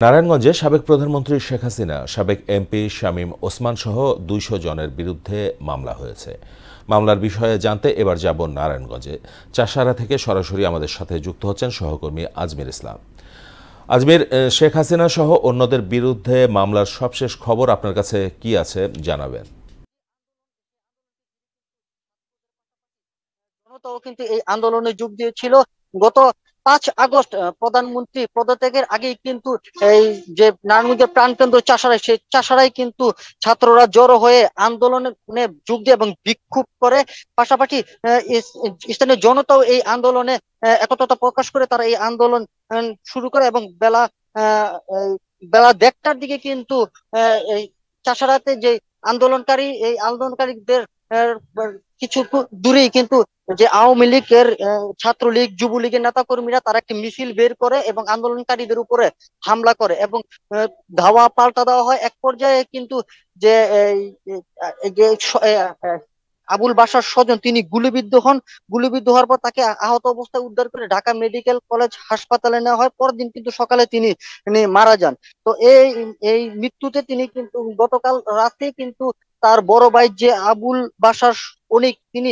নারায়ণগঞ্জে সাবেক প্রধানমন্ত্রী শেখ হাসিনা, সাবেক এমপি শামীম ওসমান সহ ২০০ জনের বিরুদ্ধে মামলা হয়েছে। মামলার বিষয়ে জানতে এবার যাব নারায়ণগঞ্জে। চাষারা থেকে সরাসরি আমাদের সাথে যুক্ত হচ্ছেন সহকর্মী আজমির ইসলাম। আজমির, শেখ হাসিনা সহ অন্যদের বিরুদ্ধে মামলার সবশেষ খবর আপনার কাছে কি আছে জানাবেন। জনতাও কিন্তু এই আন্দোলনে যোগ দিয়েছিল। গত 5 আগস্ট প্রধানমন্ত্রী পদত্যাগের আগেই কিন্তু এই যে নারায়ণগঞ্জের প্রাণকেন্দ্র চাষারাই, সেই চাষারাই কিন্তু ছাত্ররা জড়ো হয়ে আন্দোলনে যোগ দিয়ে এবং বিক্ষোভ করে। পাশাপাশি স্থানীয় জনতাও এই আন্দোলনে একতা প্রকাশ করে তারা এই আন্দোলন শুরু করে এবং আহ, এই বেলা 1টার দিকে কিন্তু এই চাষারাতে যে আন্দোলনকারীদের আহ, কিছু দূরেই কিন্তু যে আওয়ামী লীগের ছাত্রলীগ যুবলীগের নেতা কর্মীরা তারা একটি মিছিল বের করে এবং আন্দোলনকারীদের উপরে হামলা করে এবং ধাওয়া পাল্টা দেওয়া হয়। এক পর্যায়ে কিন্তু যে এই যে আবুল বাশার স্বজন তিনি গুলিবিদ্ধ হওয়ার পর তাকে আহত অবস্থায় উদ্ধার করে ঢাকা মেডিকেল কলেজ হাসপাতালে নেওয়া হয়। পরের দিন কিন্তু সকালে তিনি তিনি মারা যান। তো এই এই মৃত্যুতে তিনি কিন্তু গতকাল রাতে কিন্তু তার বড় ভাই যে আবুল বাশার অনিক তিনি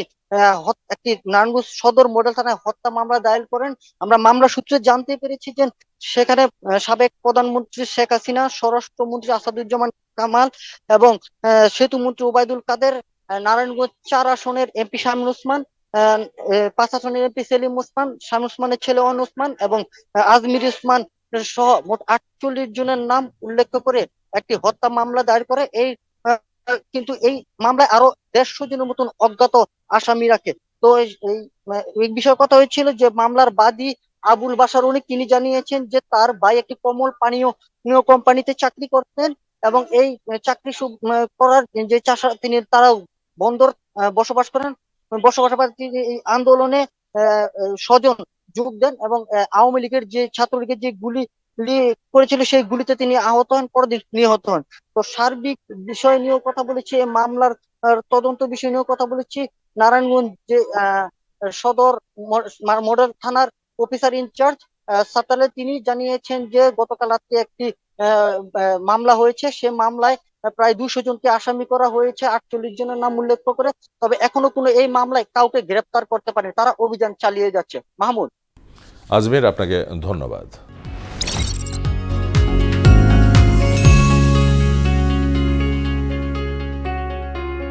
একটি নারায়ণগঞ্জ সদর মডেল থানায় হত্যা মামলা দায়ের করেন। আমরা মামলা সূত্রে জানতে পেরেছি যে সেখানে সাবেক প্রধানমন্ত্রী শেখ হাসিনা, স্বরাষ্ট্রমন্ত্রী আসাদুজ্জামান কামাল এবং সেতু মন্ত্রী ওবায়দুল কাদের, নারায়ণগঞ্জ 4 আসনের এমপি শামীম ওসমান, 5 আসনের এমপি সেলিম ওসমান, শামীম ওসমানের ছেলে অন ওসমান এবং আজমির ওসমান সহ মোট 48 জনের নাম উল্লেখ করে একটি হত্যা মামলা দায়ের করে। কিন্তু এই মামলায় আরো 150 জনের মতন অজ্ঞাত আসামি রাখে। তো এই বিষয়ে কথা হয়েছিল যে মামলার বাদী আবুল বাশার অনিক তিনি জানিয়েছেন যে তার ভাই একটি কমল পানীয় কোম্পানিতে চাকরি করতেন এবং এই চাকরি করার যে চাষা তিনি তারা বন্দর বসবাস করেন। বসবাস তিনি এই আন্দোলনে স্বজন যোগ দেন এবং আওয়ামী লীগের যে ছাত্রলীগের যে গুলি করেছিল সেই গুলিতে তিনি আহত হন, পরদিন নিহত হন। তো সার্বিক বিষয় নিয়েও কথা বলেছি, এই মামলার তদন্ত বিষয় নিয়েও কথা বলেছি। নারায়ণগঞ্জ যে সদর মডেল থানার অফিসার ইনচার্জ সাতালে তিনি জানিয়েছেন যে গতকাল রাত্রে একটি মামলা হয়েছে, সে মামলায় প্রায় 200 জনকে আসামি করা হয়েছে, 48 জনের নাম উল্লেখ করে। তবে এখনো কোনো এই মামলায় কাউকে গ্রেপ্তার করতে পারেনি, তারা অভিযান চালিয়ে যাচ্ছে। মাহমুদ। আজমির, আপনাকে ধন্যবাদ।